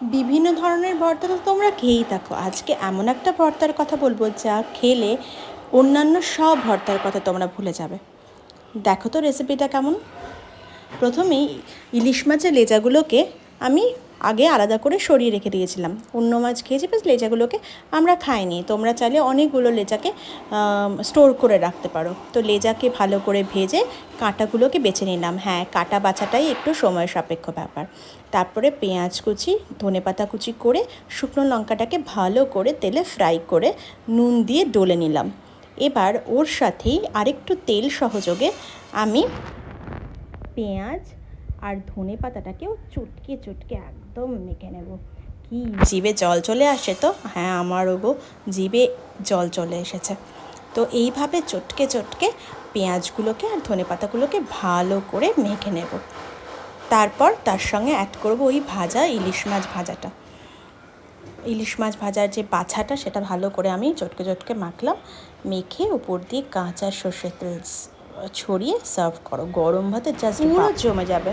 বিভিন্ন ধরনের ভর্তা তো তোমরা খেয়েই থাকো, আজকে এমন একটা ভর্তার কথা বলবো যা খেলে অন্যান্য সব ভর্তার কথা তোমরা ভুলে যাবে। দেখো তো রেসিপিটা কেমন। প্রথমেই ইলিশ মাছের লেজাগুলোকে আমি আগে আলাদা করে সরিয়ে রেখে দিয়েছিলাম। অন্য মাছ খেয়েছি, বেশ লেজাগুলোকে আমরা খাইনি। তোমরা চাইলে অনেকগুলো লেজাকে স্টোর করে রাখতে পারো। তো লেজাকে ভালো করে ভেজে কাঁটাগুলোকে বেছে নিলাম। হ্যাঁ, কাঁটা বাছাটাই একটু সময় সাপেক্ষ ব্যাপার। তারপরে পেঁয়াজ কুচি, ধনেপাতা কুচি করে শুকনো লঙ্কাটাকে ভালো করে তেলে ফ্রাই করে নুন দিয়ে ডলে নিলাম। এবার ওর সাথেই আরেকটু তেল সহযোগে আমি পেঁয়াজ আর ধনে পাতাটাকেও চটকে চটকে একদম মেখে নেব। কি জিভে জল চলে আসে তো? হ্যাঁ, আমারও গো জিভে জল চলে এসেছে। তো এইভাবে চটকে চটকে পেঁয়াজগুলোকে আর ধনে পাতাগুলোকে ভালো করে মেখে নেব। তারপর তার সঙ্গে অ্যাড করব ওই ভাজা ইলিশ মাছ ভাজাটা। ইলিশ মাছ ভাজার যে বাছাটা সেটা ভালো করে আমি চটকে চটকে মাখলাম। মেখে উপর দিয়ে কাঁচা সর্ষের তেল ছড়িয়ে সার্ভ করো। গরম ভাতে জাস্ট পুরো জমে যাবে।